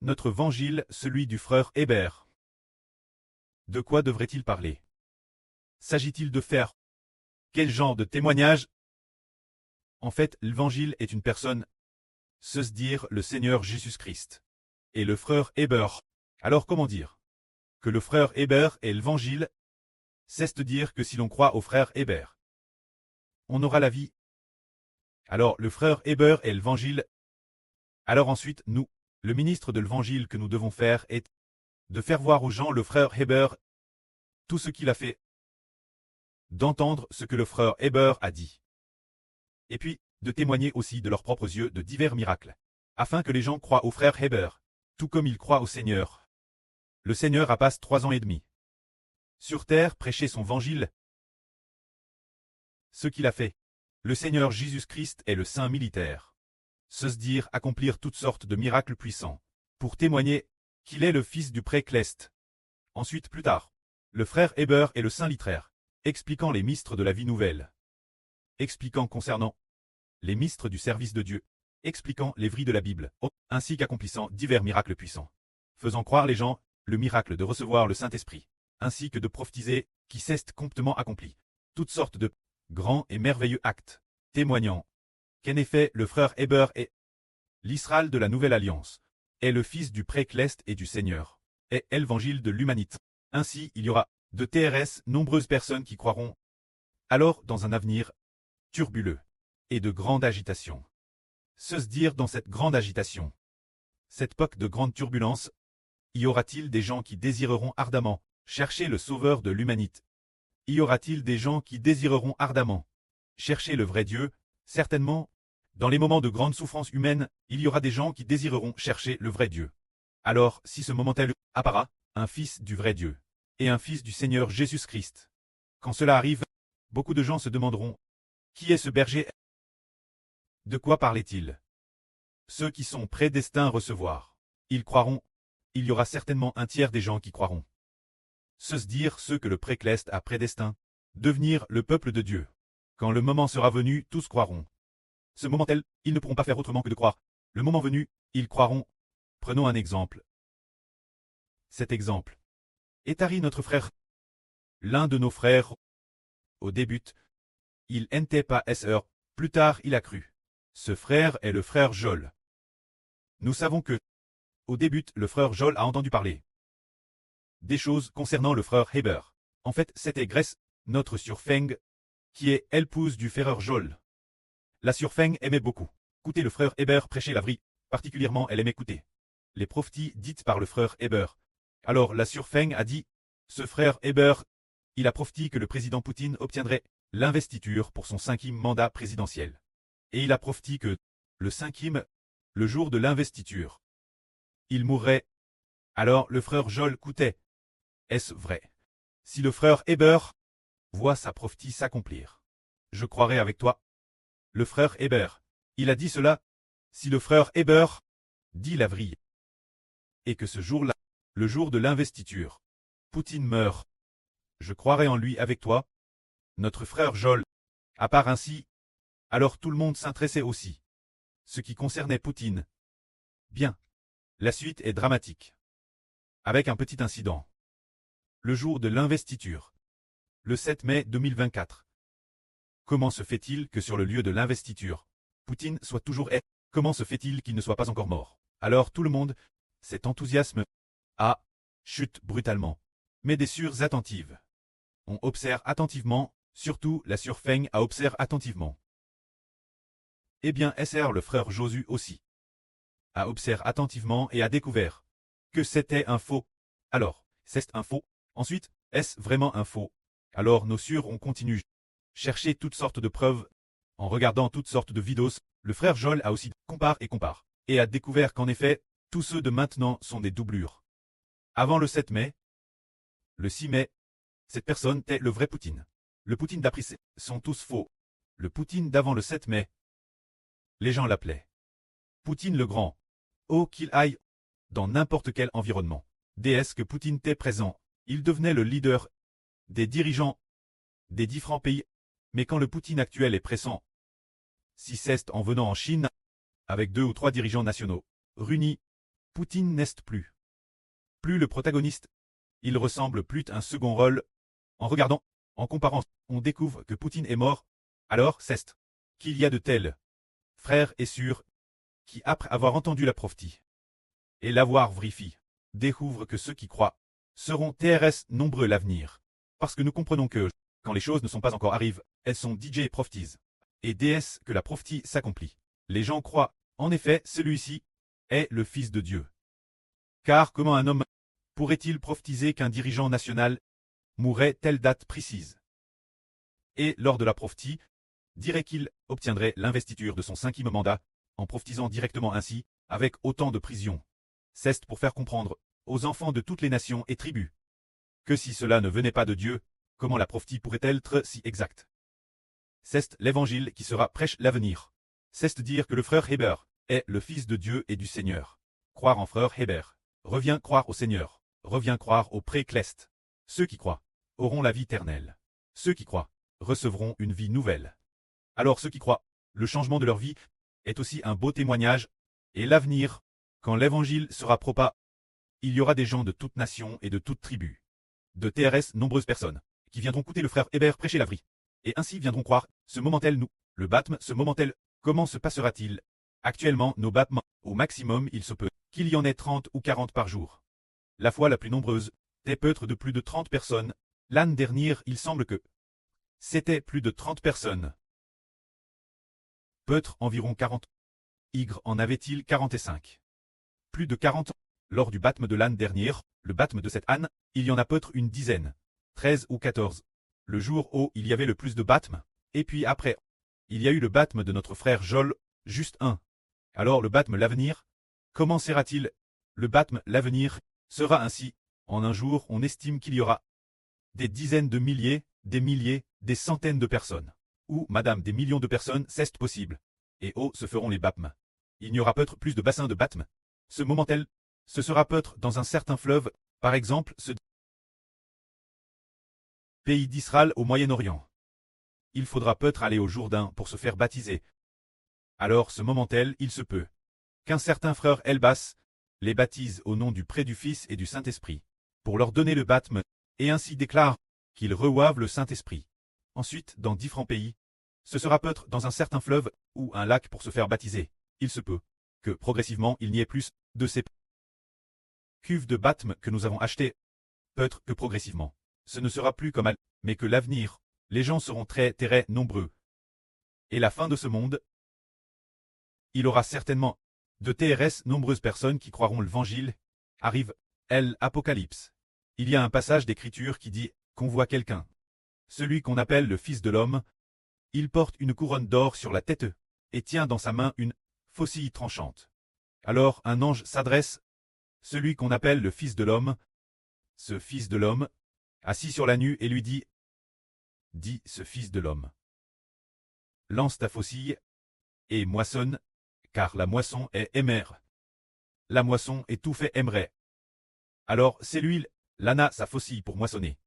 Notre évangile, celui du frère Hébert. De quoi devrait-il parler? S'agit-il de faire quel genre de témoignage? En fait, l'évangile est une personne, se dire le Seigneur Jésus-Christ. Et le frère Hébert. Alors comment dire? Que le frère Hébert est l'évangile, c'est de dire que si l'on croit au frère Hébert, on aura la vie. Alors le frère Hébert est l'évangile. Alors ensuite, nous, le ministre de l'évangile que nous devons faire est de faire voir aux gens le frère Hébert, tout ce qu'il a fait, d'entendre ce que le frère Hébert a dit. Et puis, de témoigner aussi de leurs propres yeux de divers miracles, afin que les gens croient au frère Hébert, tout comme ils croient au Seigneur. Le Seigneur a passé 3 ans et demi sur terre prêcher son évangile. Ce qu'il a fait. Le Seigneur Jésus-Christ est le saint militaire. Se dire accomplir toutes sortes de miracles puissants, pour témoigner qu'il est le fils du précleste. Ensuite, plus tard, le frère Hébert est le saint littéraire, expliquant les mystères de la vie nouvelle, expliquant concernant les mystères du service de Dieu, expliquant les vries de la Bible, ainsi qu'accomplissant divers miracles puissants, faisant croire les gens le miracle de recevoir le Saint-Esprit, ainsi que de prophétiser, qui s'est complétement accompli, toutes sortes de grands et merveilleux actes, témoignant qu'en effet le frère Hébert est l'Israël de la Nouvelle Alliance, est le fils du précleste et du Seigneur, est l'évangile de l'humanité. Ainsi il y aura de TRS nombreuses personnes qui croiront, alors dans un avenir turbuleux et de grande agitation. Se dire dans cette grande agitation, cette époque de grande turbulence, y aura-t-il des gens qui désireront ardemment chercher le sauveur de l'humanité? Y aura-t-il des gens qui désireront ardemment chercher le vrai Dieu? Certainement, dans les moments de grande souffrance humaine, il y aura des gens qui désireront chercher le vrai Dieu. Alors, si ce moment tel apparaît, un fils du vrai Dieu, et un fils du Seigneur Jésus-Christ. Quand cela arrive, beaucoup de gens se demanderont, qui est ce berger? De quoi parlait-il? Ceux qui sont prédestinés à recevoir. Ils croiront. Il y aura certainement un tiers des gens qui croiront. Se dire ceux que le précleste a prédestinés, devenir le peuple de Dieu. Quand le moment sera venu, tous croiront. Ce moment tel, ils ne pourront pas faire autrement que de croire. Le moment venu, ils croiront. Prenons un exemple. Cet exemple. Etari notre frère. L'un de nos frères. Au début, il n'était pas sœur, plus tard il a cru. Ce frère est le frère Joel. Nous savons que, au début, le frère Joel a entendu parler des choses concernant le frère Hébert. En fait, c'était Grace, notre surfeng, qui est l'épouse du frère Joel. La surfeng aimait beaucoup écouter le frère Hébert prêcher la vraie, particulièrement elle aimait écouter les prophéties dites par le frère Hébert. Alors la surfeng a dit, ce frère Hébert, il a prophétisé que le président Poutine obtiendrait l'investiture pour son 5e mandat présidentiel. Et il a prophétisé que, le 5e, le jour de l'investiture, il mourrait. Alors le frère Joel écoutait. Est-ce vrai? Si le frère Hébert voit sa prophétie s'accomplir, je croirai avec toi. Le frère Hébert, il a dit cela. Si le frère Hébert dit la vrille, et que ce jour-là, le jour de l'investiture, Poutine meurt, je croirai en lui avec toi. Notre frère Joel, à part ainsi, alors tout le monde s'intéressait aussi. Ce qui concernait Poutine. Bien. La suite est dramatique. Avec un petit incident. Le jour de l'investiture. Le 7 mai 2024. Comment se fait-il que sur le lieu de l'investiture, Poutine soit toujours est? Comment se fait-il qu'il ne soit pas encore mort? Alors tout le monde, cet enthousiasme, chute brutalement. Mais des sures attentives. On observe attentivement, surtout la surfeng a observé attentivement. Eh bien, SR le frère Josu aussi a observé attentivement et a découvert que c'était un faux. Alors, c'est un faux. Ensuite, est-ce vraiment un faux? Alors nos sures on continue. Chercher toutes sortes de preuves. En regardant toutes sortes de vidéos, le frère Joel a aussi compare, et a découvert qu'en effet, tous ceux de maintenant sont des doublures. Avant le 7 mai, le 6 mai, cette personne était le vrai Poutine. Le Poutine d'après sont tous faux. Le Poutine d'avant le 7 mai, les gens l'appelaient Poutine le Grand. Oh qu'il aille dans n'importe quel environnement. Dès que Poutine était présent, il devenait le leader des dirigeants des différents pays. Mais quand le Poutine actuel est pressant, si c'est en venant en Chine, avec 2 ou 3 dirigeants nationaux, réunis, Poutine n'est plus. Plus le protagoniste. Il ressemble plus à un second rôle. En regardant, en comparant, on découvre que Poutine est mort. Alors, c'est qu'il y a de tels frères et sœurs qui, après avoir entendu la prophétie et l'avoir vérifié, découvrent que ceux qui croient seront TRS nombreux l'avenir. Parce que nous comprenons que, quand les choses ne sont pas encore arrivées, elles sont DJ prophétises. Et DS que la prophétie s'accomplit. Les gens croient, en effet, celui-ci est le Fils de Dieu. Car comment un homme pourrait-il prophétiser qu'un dirigeant national mourrait telle date précise? Et lors de la prophétie, dirait qu'il obtiendrait l'investiture de son 5e mandat, en prophétisant directement ainsi, avec autant de précision. C'est pour faire comprendre aux enfants de toutes les nations et tribus que si cela ne venait pas de Dieu, comment la prophétie pourrait-elle être si exacte? C'est l'évangile qui sera prêche l'avenir. C'est dire que le frère Héber est le Fils de Dieu et du Seigneur. Croire en frère Héber revient croire au Seigneur, revient croire au pré-cleste. Ceux qui croient auront la vie éternelle. Ceux qui croient recevront une vie nouvelle. Alors ceux qui croient, le changement de leur vie est aussi un beau témoignage, et l'avenir, quand l'évangile sera propagé, il y aura des gens de toutes nations et de toutes tribus, de TRS nombreuses personnes, qui viendront écouter le frère Héber prêcher la vie, et ainsi viendront croire, ce moment-tel nous, le baptême, ce moment-tel, comment se passera-t-il? Actuellement, nos baptêmes, au maximum il se peut qu'il y en ait 30 ou 40 par jour. La fois la plus nombreuse est peut-être de plus de 30 personnes, l'année dernière il semble que c'était plus de 30 personnes. Peut-être environ 40. Ygre en avait-il 45. Plus de 40. Lors du baptême de l'âne dernière, le baptême de cette âne, il y en a peut-être une dizaine. 13 ou 14. Le jour où il y avait le plus de baptêmes. Et puis après, il y a eu le baptême de notre frère Joel, juste un. Alors le baptême l'avenir, comment sera-t-il? Le baptême l'avenir sera ainsi. En un jour, on estime qu'il y aura des dizaines de milliers, des centaines de personnes. Ou, madame, des millions de personnes, c'est possible. Et oh, se feront les baptêmes. Il n'y aura peut-être plus de bassins de baptême. Ce moment-tel, ce sera peut-être dans un certain fleuve, par exemple ce pays d'Israël au Moyen-Orient. Il faudra peut-être aller au Jourdain pour se faire baptiser. Alors ce moment-tel, il se peut qu'un certain frère Elbas les baptise au nom du Pré du Fils et du Saint-Esprit, pour leur donner le baptême, et ainsi déclare qu'ils reçoivent le Saint-Esprit. Ensuite, dans différents pays, ce sera peut-être dans un certain fleuve ou un lac pour se faire baptiser. Il se peut que progressivement il n'y ait plus de ces cuves de baptême que nous avons achetées. Peut-être que progressivement, ce ne sera plus comme mais que l'avenir, les gens seront très nombreux. Et la fin de ce monde, il aura certainement de TRS nombreuses personnes qui croiront l'évangile. Arrive, l'Apocalypse. Il y a un passage d'écriture qui dit qu'on voit quelqu'un. Celui qu'on appelle le Fils de l'homme, il porte une couronne d'or sur la tête et tient dans sa main une faucille tranchante. Alors un ange s'adresse, celui qu'on appelle le Fils de l'homme, ce Fils de l'homme, assis sur la nue et lui dit, ce Fils de l'homme, lance ta faucille et moissonne, car la moisson est émère. La moisson est tout fait aimerait. Alors c'est lui, l'ana sa faucille pour moissonner.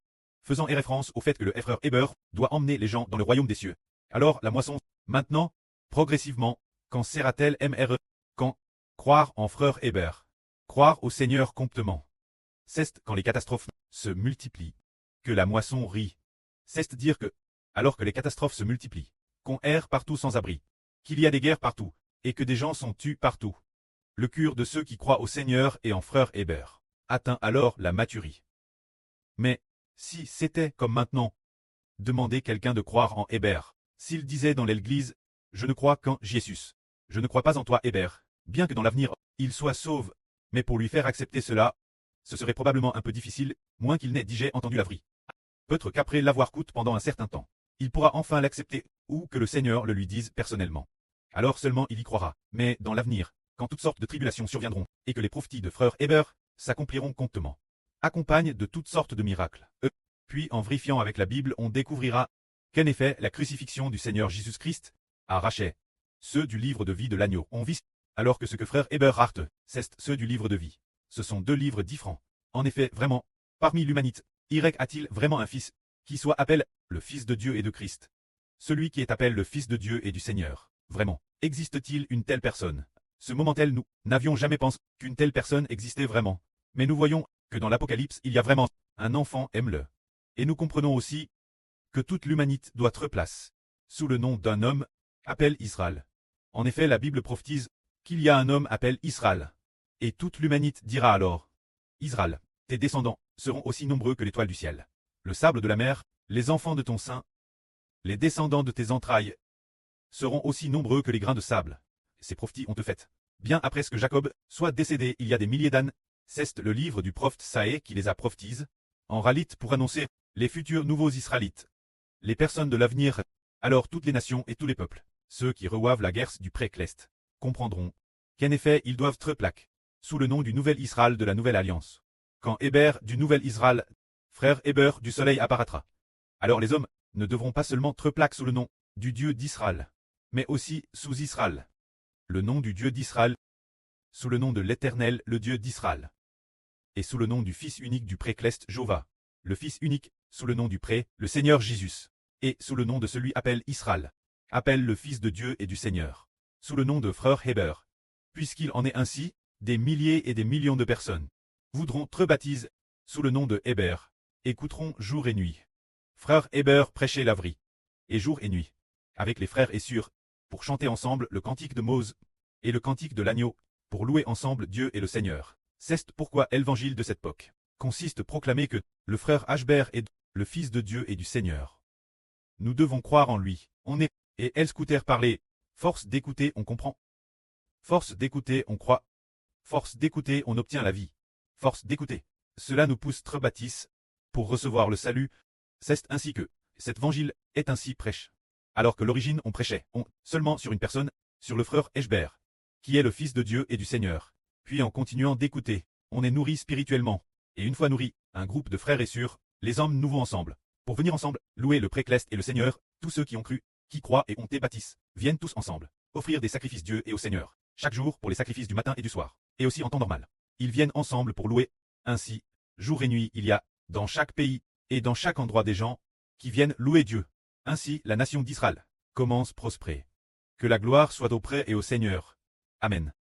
Faisant référence au fait que le frère Héber doit emmener les gens dans le royaume des cieux. Alors la moisson, maintenant, progressivement, quand sera-t-elle MRE? Quand? Croire en frère Héber. Croire au Seigneur comptement. C'est quand les catastrophes se multiplient, que la moisson rit. C'est dire que, alors que les catastrophes se multiplient, qu'on erre partout sans abri, qu'il y a des guerres partout, et que des gens sont tués partout. Le cœur de ceux qui croient au Seigneur et en frère Héber atteint alors la maturité. Mais, si c'était comme maintenant, demander quelqu'un de croire en Héber, s'il disait dans l'église, je ne crois qu'en Jésus, je ne crois pas en toi Héber, bien que dans l'avenir, il soit sauve, mais pour lui faire accepter cela, ce serait probablement un peu difficile, moins qu'il n'ait déjà entendu la vraie. Peut-être qu'après l'avoir coûté pendant un certain temps, il pourra enfin l'accepter, ou que le Seigneur le lui dise personnellement. Alors seulement il y croira, mais dans l'avenir, quand toutes sortes de tribulations surviendront, et que les prophéties de frère Héber s'accompliront comptement, accompagne de toutes sortes de miracles. Puis en vérifiant avec la Bible on découvrira qu'en effet la crucifixion du Seigneur Jésus-Christ arrachait ceux du livre de vie de l'agneau on vit, alors que ce que frère Eberhardt, c'est ceux du livre de vie. Ce sont deux livres différents. En effet, vraiment, parmi l'humanité, a-t-il vraiment un fils, qui soit appelé le Fils de Dieu et de Christ? Celui qui est appelé le Fils de Dieu et du Seigneur, vraiment, existe-t-il une telle personne? Ce moment tel nous n'avions jamais pensé qu'une telle personne existait vraiment. Mais nous voyons que dans l'Apocalypse il y a vraiment un enfant aime-le. Et nous comprenons aussi que toute l'humanité doit être place sous le nom d'un homme appelle Israël. En effet la Bible prophétise qu'il y a un homme appelle Israël. Et toute l'humanité dira alors, Israël, tes descendants seront aussi nombreux que l'étoile du ciel. Le sable de la mer, les enfants de ton sein, les descendants de tes entrailles, seront aussi nombreux que les grains de sable. Ces prophéties ont été faites. Bien après ce que Jacob soit décédé il y a des milliers d'années, c'est le livre du prophète Saé qui les a prophétisés, en ralite pour annoncer les futurs nouveaux Israélites. Les personnes de l'avenir, alors toutes les nations et tous les peuples, ceux qui revoivent la guerre du pré-Clest, comprendront qu'en effet ils doivent être plaqués sous le nom du nouvel Israël de la nouvelle alliance. Quand Héber du nouvel Israël, frère Héber du soleil apparaîtra. Alors les hommes ne devront pas seulement être plaqués sous le nom du Dieu d'Israël, mais aussi sous Israël. Le nom du Dieu d'Israël, sous le nom de l'Éternel, le Dieu d'Israël. Et sous le nom du Fils unique du pré-Clest, Jova, le Fils unique, sous le nom du pré, le Seigneur Jésus. Et sous le nom de celui appelle Israël, appelle le Fils de Dieu et du Seigneur. Sous le nom de frère Héber. Puisqu'il en est ainsi, des milliers et des millions de personnes voudront être baptisés sous le nom de Héber, écouteront jour et nuit. Frère Héber prêchait la vraie, et jour et nuit, avec les frères et sœurs, pour chanter ensemble le cantique de Mose et le cantique de l'agneau, pour louer ensemble Dieu et le Seigneur. C'est pourquoi l'évangile de cette époque consiste à proclamer que le frère Ashber est le Fils de Dieu et du Seigneur. Nous devons croire en lui, on est, et elle scouter parler, force d'écouter on comprend. Force d'écouter on croit. Force d'écouter on obtient la vie. Force d'écouter. Cela nous pousse très bâtisse pour recevoir le salut. C'est ainsi que cet évangile est ainsi prêche. Alors que l'origine on prêchait, seulement sur une personne, sur le frère Ashber, qui est le Fils de Dieu et du Seigneur. Puis en continuant d'écouter, on est nourri spirituellement. Et une fois nourri, un groupe de frères et sœurs, les hommes nouveaux ensemble, pour venir ensemble, louer le pré-Clest et le Seigneur, tous ceux qui ont cru, qui croient et ont été baptisés, viennent tous ensemble, offrir des sacrifices Dieu et au Seigneur, chaque jour pour les sacrifices du matin et du soir, et aussi en temps normal. Ils viennent ensemble pour louer. Ainsi, jour et nuit il y a, dans chaque pays, et dans chaque endroit des gens, qui viennent louer Dieu. Ainsi la nation d'Israël commence prospérer. Que la gloire soit auprès et au Seigneur. Amen.